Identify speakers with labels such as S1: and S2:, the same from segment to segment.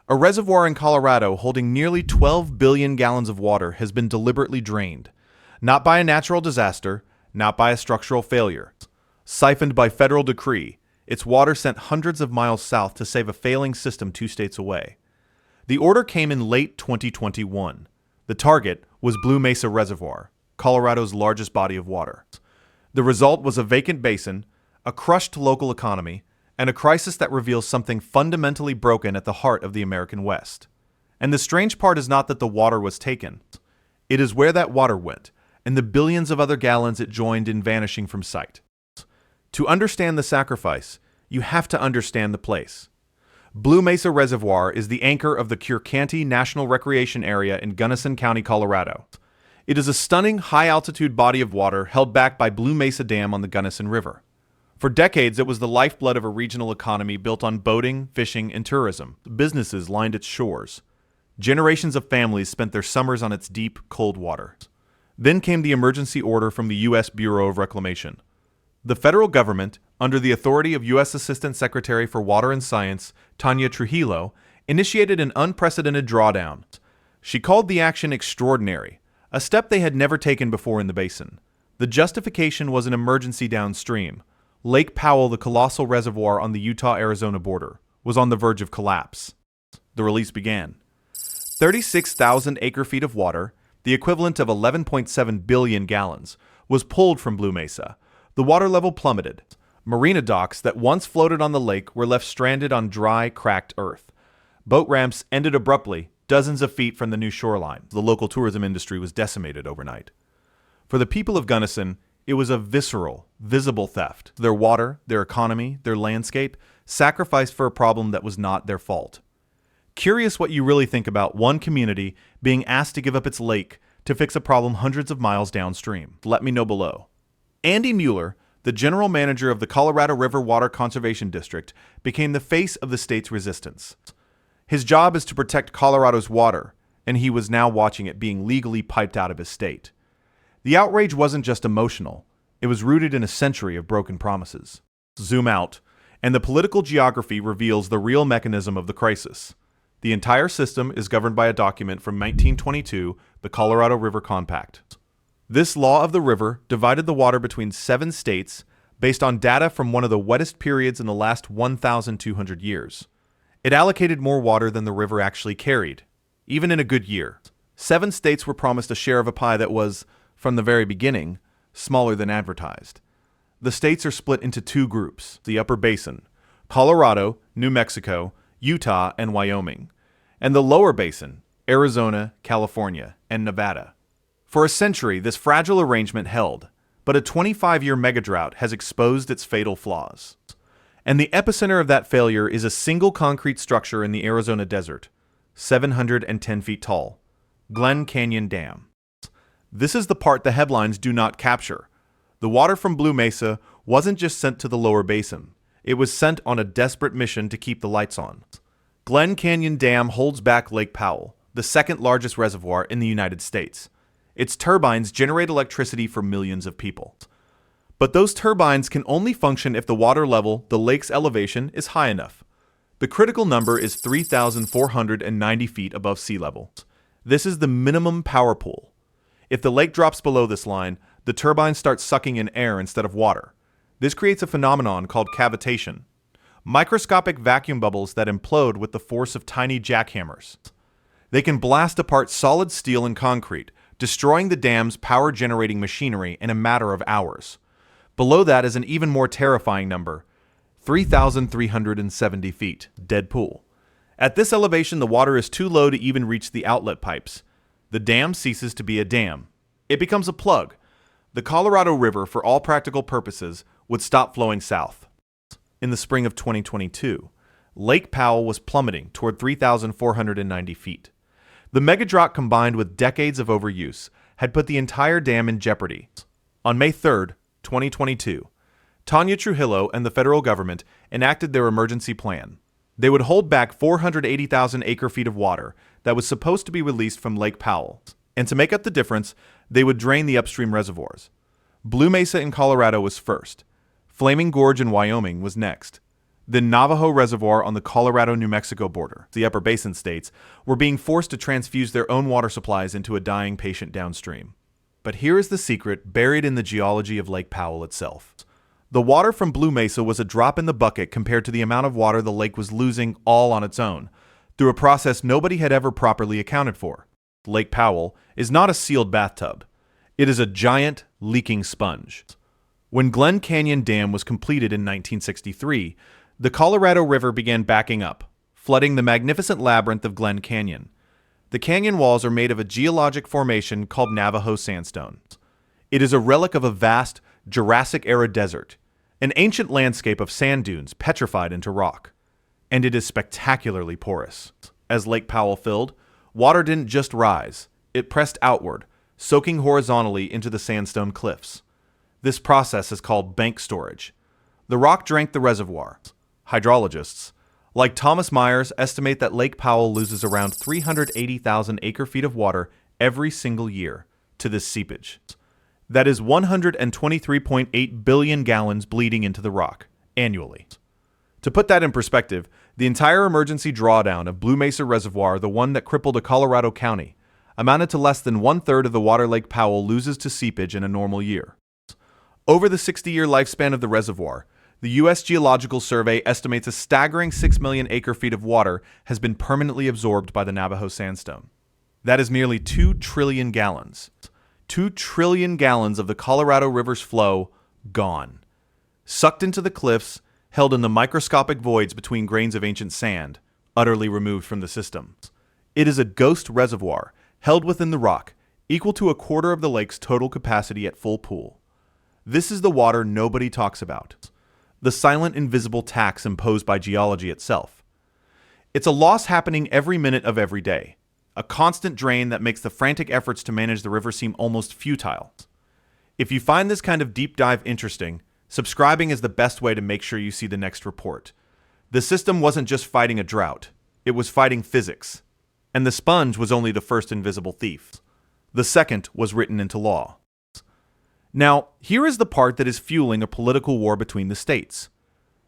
S1: A reservoir in Colorado holding nearly 12 billion gallons of water has been deliberately drained, not by a natural disaster, not by a structural failure. Siphoned by federal decree, its water sent hundreds of miles south to save a failing system 2 states away. The order came in late 2021. The target was Blue Mesa Reservoir, Colorado's largest body of water. The result was a vacant basin, a crushed local economy, and a crisis that reveals something fundamentally broken at the heart of the American West. And the strange part is not that the water was taken. It is where that water went, and the billions of other gallons it joined in vanishing from sight. To understand the sacrifice, you have to understand the place. Blue Mesa Reservoir is the anchor of the Curcanty National Recreation Area in Gunnison County, Colorado. It is a stunning, high-altitude body of water held back by Blue Mesa Dam on the Gunnison River. For decades, it was the lifeblood of a regional economy built on boating, fishing, and tourism. Businesses lined its shores. Generations of families spent their summers on its deep, cold water. Then came the emergency order from the U.S. Bureau of Reclamation. The federal government, under the authority of U.S. Assistant Secretary for Water and Science, Tanya Trujillo, initiated an unprecedented drawdown. She called the action extraordinary, a step they had never taken before in the basin. The justification was an emergency downstream. Lake Powell, the colossal reservoir on the Utah-Arizona border, was on the verge of collapse. The release began. 36,000 acre-feet of water, the equivalent of 11.7 billion gallons, was pulled from Blue Mesa. The water level plummeted. Marina docks that once floated on the lake were left stranded on dry, cracked earth. Boat ramps ended abruptly, dozens of feet from the new shoreline. The local tourism industry was decimated overnight. For the people of Gunnison, it was a visceral, visible theft. Their water, their economy, their landscape, sacrificed for a problem that was not their fault. Curious what you really think about one community being asked to give up its lake to fix a problem hundreds of miles downstream. Let me know below. Andy Mueller, the general manager of the Colorado River Water Conservation District, became the face of the state's resistance. His job is to protect Colorado's water, and he was now watching it being legally piped out of his state. The outrage wasn't just emotional, it was rooted in a century of broken promises. Zoom out, and the political geography reveals the real mechanism of the crisis. The entire system is governed by a document from 1922, the Colorado River Compact. This law of the river divided the water between 7 states based on data from one of the wettest periods in the last 1,200 years. It allocated more water than the river actually carried, even in a good year. 7 states were promised a share of a pie that was, from the very beginning, smaller than advertised. The states are split into 2 groups, the Upper Basin, Colorado, New Mexico, Utah, and Wyoming, and the Lower Basin, Arizona, California, and Nevada. For a century, this fragile arrangement held, but a 25-year megadrought has exposed its fatal flaws. And the epicenter of that failure is a single concrete structure in the Arizona desert, 710 feet tall, Glen Canyon Dam. This is the part the headlines do not capture. The water from Blue Mesa wasn't just sent to the lower basin. It was sent on a desperate mission to keep the lights on. Glen Canyon Dam holds back Lake Powell, the second largest reservoir in the United States. Its turbines generate electricity for millions of people. But those turbines can only function if the water level, the lake's elevation, is high enough. The critical number is 3,490 feet above sea level. This is the minimum power pool. If the lake drops below this line, the turbines start sucking in air instead of water. This creates a phenomenon called cavitation, microscopic vacuum bubbles that implode with the force of tiny jackhammers. They can blast apart solid steel and concrete, destroying the dam's power-generating machinery in a matter of hours. Below that is an even more terrifying number, 3,370 feet, dead pool. At this elevation, the water is too low to even reach the outlet pipes. The dam ceases to be a dam. It becomes a plug. The Colorado River, for all practical purposes, would stop flowing south. In the spring of 2022, Lake Powell was plummeting toward 3,490 feet. The megadrought, combined with decades of overuse, had put the entire dam in jeopardy. On May 3, 2022, Tanya Trujillo and the federal government enacted their emergency plan. They would hold back 480,000 acre-feet of water that was supposed to be released from Lake Powell, and to make up the difference, they would drain the upstream reservoirs. Blue Mesa in Colorado was first. Flaming Gorge in Wyoming was next. the Navajo Reservoir on the Colorado-New Mexico border, the upper basin states, were being forced to transfuse their own water supplies into a dying patient downstream. But here is the secret buried in the geology of Lake Powell itself. The water from Blue Mesa was a drop in the bucket compared to the amount of water the lake was losing all on its own, through a process nobody had ever properly accounted for. Lake Powell is not a sealed bathtub. It is a giant, leaking sponge. When Glen Canyon Dam was completed in 1963, the Colorado River began backing up, flooding the magnificent labyrinth of Glen Canyon. The canyon walls are made of a geologic formation called Navajo sandstone. It is a relic of a vast, Jurassic-era desert, an ancient landscape of sand dunes petrified into rock. And it is spectacularly porous. As Lake Powell filled, water didn't just rise, it pressed outward, soaking horizontally into the sandstone cliffs. This process is called bank storage. The rock drank the reservoir. Hydrologists, like Thomas Myers, estimate that Lake Powell loses around 380,000 acre-feet of water every single year to this seepage. That is 123.8 billion gallons bleeding into the rock annually. To put that in perspective, the entire emergency drawdown of Blue Mesa Reservoir, the one that crippled a Colorado county, amounted to less than one-third of the water Lake Powell loses to seepage in a normal year. Over the 60-year lifespan of the reservoir, the U.S. Geological Survey estimates a staggering 6 million acre-feet of water has been permanently absorbed by the Navajo sandstone. That is nearly 2 trillion gallons. 2 trillion gallons of the Colorado River's flow gone. Sucked into the cliffs, held in the microscopic voids between grains of ancient sand, utterly removed from the system. It is a ghost reservoir, held within the rock, equal to a quarter of the lake's total capacity at full pool. This is the water nobody talks about. The silent, invisible tax imposed by geology itself. It's a loss happening every minute of every day. A constant drain that makes the frantic efforts to manage the river seem almost futile. If you find this kind of deep dive interesting, subscribing is the best way to make sure you see the next report. The system wasn't just fighting a drought, it was fighting physics. And the sponge was only the first invisible thief. The second was written into law. Now, here is the part that is fueling a political war between the states.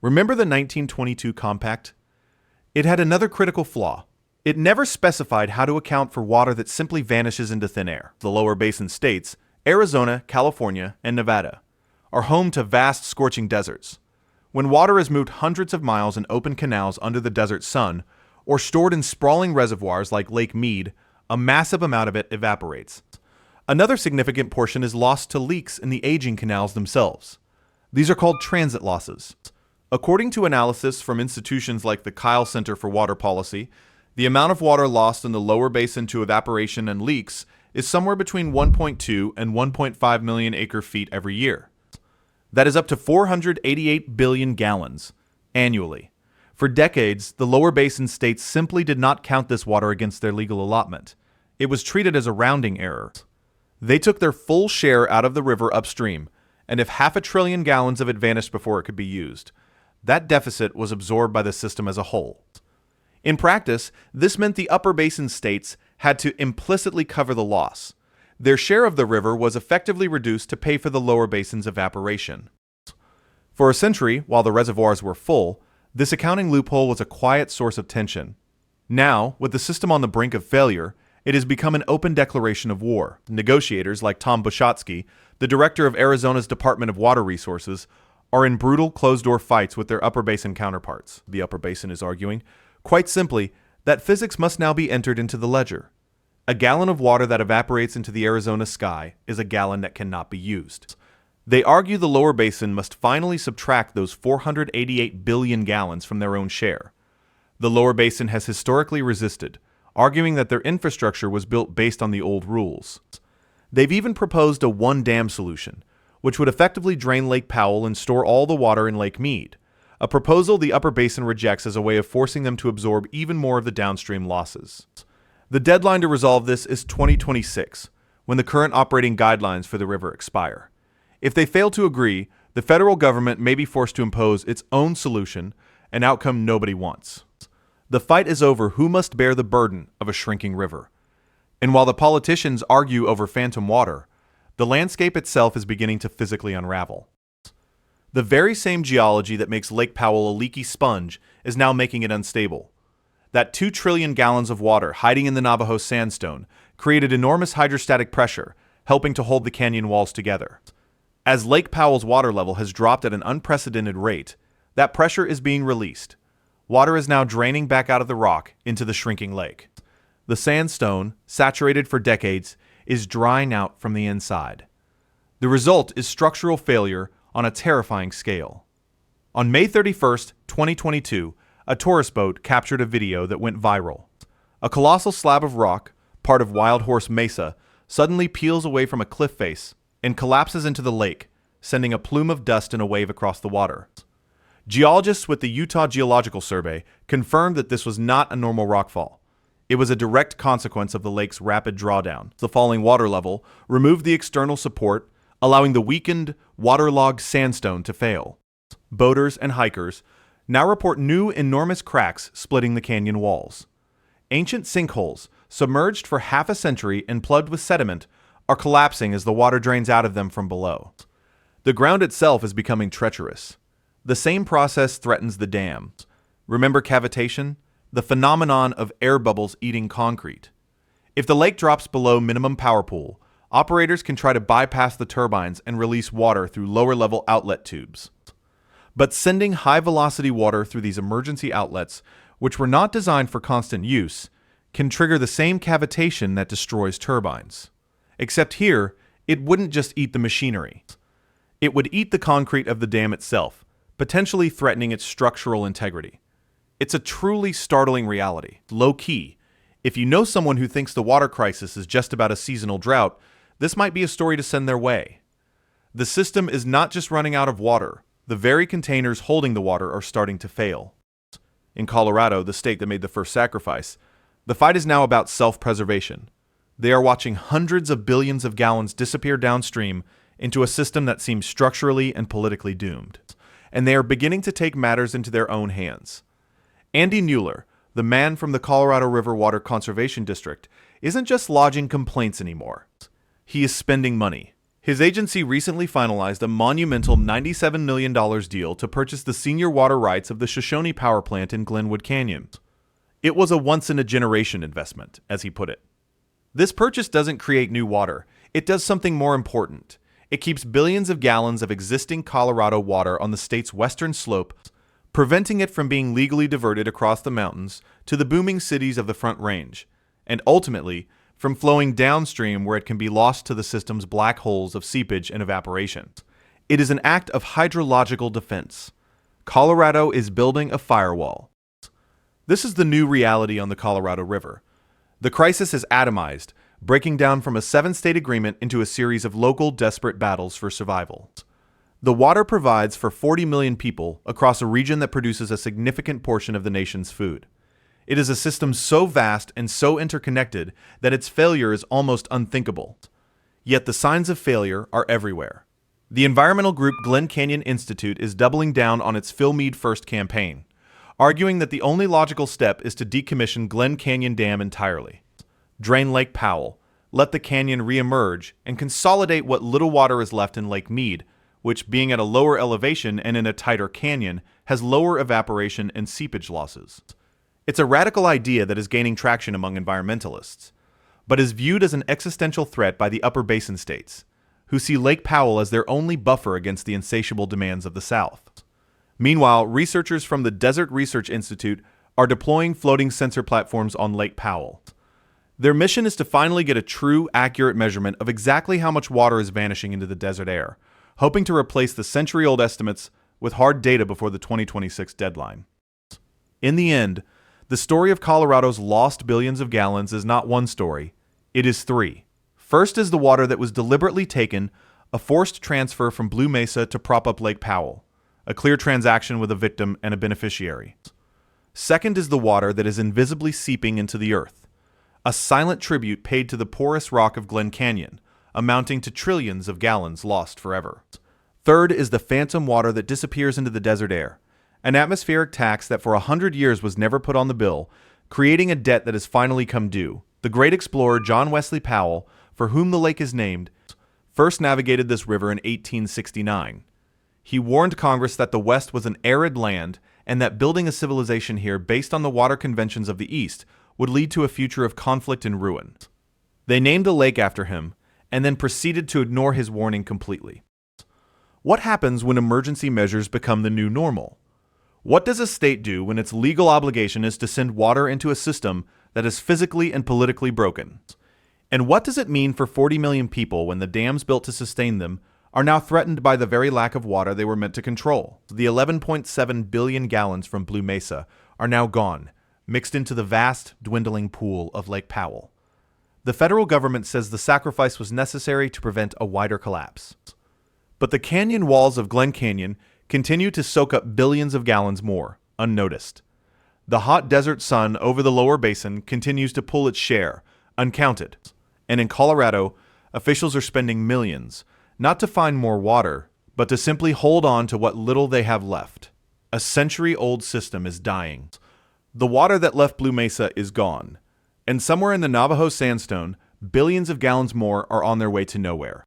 S1: Remember the 1922 Compact? It had another critical flaw. It never specified how to account for water that simply vanishes into thin air. The lower basin states, Arizona, California, and Nevada, are home to vast scorching deserts. When water is moved hundreds of miles in open canals under the desert sun, or stored in sprawling reservoirs like Lake Mead, a massive amount of it evaporates. Another significant portion is lost to leaks in the aging canals themselves. These are called transit losses. According to analysis from institutions like the Kyle Center for Water Policy, the amount of water lost in the lower basin to evaporation and leaks is somewhere between 1.2 and 1.5 million acre-feet every year. That is up to 488 billion gallons annually. For decades, the lower basin states simply did not count this water against their legal allotment. It was treated as a rounding error. They took their full share out of the river upstream, and if 500 billion gallons of it vanished before it could be used, that deficit was absorbed by the system as a whole. In practice, this meant the upper basin states had to implicitly cover the loss. Their share of the river was effectively reduced to pay for the lower basin's evaporation. For a century, while the reservoirs were full, this accounting loophole was a quiet source of tension. Now, with the system on the brink of failure, it has become an open declaration of war. Negotiators like Tom Bushotsky, the director of Arizona's Department of Water Resources, are in brutal closed-door fights with their upper basin counterparts. The upper basin is arguing, quite simply, that physics must now be entered into the ledger. A gallon of water that evaporates into the Arizona sky is a gallon that cannot be used. They argue the lower basin must finally subtract those 488 billion gallons from their own share. The lower basin has historically resisted, arguing that their infrastructure was built based on the old rules. They've even proposed a one-dam solution, which would effectively drain Lake Powell and store all the water in Lake Mead, a proposal the upper basin rejects as a way of forcing them to absorb even more of the downstream losses. The deadline to resolve this is 2026, when the current operating guidelines for the river expire. If they fail to agree, the federal government may be forced to impose its own solution, an outcome nobody wants. The fight is over who must bear the burden of a shrinking river. And while the politicians argue over phantom water, the landscape itself is beginning to physically unravel. The very same geology that makes Lake Powell a leaky sponge is now making it unstable. That 2 trillion gallons of water hiding in the Navajo sandstone created enormous hydrostatic pressure, helping to hold the canyon walls together. As Lake Powell's water level has dropped at an unprecedented rate, that pressure is being released. Water is now draining back out of the rock into the shrinking lake. The sandstone, saturated for decades, is drying out from the inside. The result is structural failure on a terrifying scale. On May 31st, 2022, a tourist boat captured a video that went viral. A colossal slab of rock, part of Wild Horse Mesa, suddenly peels away from a cliff face and collapses into the lake, sending a plume of dust in a wave across the water. Geologists with the Utah Geological Survey confirmed that this was not a normal rockfall. It was a direct consequence of the lake's rapid drawdown. The falling water level removed the external support, allowing the weakened, waterlogged sandstone to fail. Boaters and hikers now report new enormous cracks splitting the canyon walls. Ancient sinkholes, submerged for half a century and plugged with sediment, are collapsing as the water drains out of them from below. The ground itself is becoming treacherous. The same process threatens the dam. Remember cavitation? The phenomenon of air bubbles eating concrete. If the lake drops below minimum power pool, operators can try to bypass the turbines and release water through lower-level outlet tubes. But sending high-velocity water through these emergency outlets, which were not designed for constant use, can trigger the same cavitation that destroys turbines. Except here, it wouldn't just eat the machinery. It would eat the concrete of the dam itself, potentially threatening its structural integrity. It's a truly startling reality. Low-key, if you know someone who thinks the water crisis is just about a seasonal drought, this might be a story to send their way. The system is not just running out of water. The very containers holding the water are starting to fail. In Colorado, the state that made the first sacrifice, the fight is now about self-preservation. They are watching hundreds of billions of gallons disappear downstream into a system that seems structurally and politically doomed. And they are beginning to take matters into their own hands. Andy Mueller, the man from the Colorado River Water Conservation District, isn't just lodging complaints anymore. He is spending money. His agency recently finalized a monumental $97 million deal to purchase the senior water rights of the Shoshone Power Plant in Glenwood Canyon. It was a once-in-a-generation investment, as he put it. This purchase doesn't create new water. It does something more important. It keeps billions of gallons of existing Colorado water on the state's western slope, preventing it from being legally diverted across the mountains to the booming cities of the Front Range, and ultimately from flowing downstream where it can be lost to the system's black holes of seepage and evaporation. It is an act of hydrological defense. Colorado is building a firewall. This is the new reality on the Colorado River. The crisis is atomized, breaking down from a 7-state agreement into a series of local desperate battles for survival. The water provides for 40 million people across a region that produces a significant portion of the nation's food. It is a system so vast and so interconnected that its failure is almost unthinkable. Yet the signs of failure are everywhere. The environmental group Glen Canyon Institute is doubling down on its Fill Mead First campaign, arguing that the only logical step is to decommission Glen Canyon Dam entirely. Drain Lake Powell, let the canyon re-emerge, and consolidate what little water is left in Lake Mead, which, being at a lower elevation and in a tighter canyon, has lower evaporation and seepage losses. It's a radical idea that is gaining traction among environmentalists, but is viewed as an existential threat by the upper basin states, who see Lake Powell as their only buffer against the insatiable demands of the South. Meanwhile, researchers from the Desert Research Institute are deploying floating sensor platforms on Lake Powell. Their mission is to finally get a true, accurate measurement of exactly how much water is vanishing into the desert air, hoping to replace the century-old estimates with hard data before the 2026 deadline. In the end, the story of Colorado's lost billions of gallons is not one story, it is three. First is the water that was deliberately taken, a forced transfer from Blue Mesa to prop up Lake Powell, a clear transaction with a victim and a beneficiary. Second is the water that is invisibly seeping into the earth, a silent tribute paid to the porous rock of Glen Canyon, amounting to trillions of gallons lost forever. Third is the phantom water that disappears into the desert air, an atmospheric tax that for 100 years was never put on the bill, creating a debt that has finally come due. The great explorer John Wesley Powell, for whom the lake is named, first navigated this river in 1869. He warned Congress that the West was an arid land and that building a civilization here based on the water conventions of the East would lead to a future of conflict and ruin. They named a lake after him and then proceeded to ignore his warning completely. What happens when emergency measures become the new normal? What does a state do when its legal obligation is to send water into a system that is physically and politically broken? And what does it mean for 40 million people when the dams built to sustain them are now threatened by the very lack of water they were meant to control? The 11.7 billion gallons from Blue Mesa are now gone, mixed into the vast, dwindling pool of Lake Powell. The federal government says the sacrifice was necessary to prevent a wider collapse. But the canyon walls of Glen Canyon continue to soak up billions of gallons more, unnoticed. The hot desert sun over the lower basin continues to pull its share, uncounted. And in Colorado, officials are spending millions, not to find more water, but to simply hold on to what little they have left. A century-old system is dying. The water that left Blue Mesa is gone, and somewhere in the Navajo sandstone, billions of gallons more are on their way to nowhere.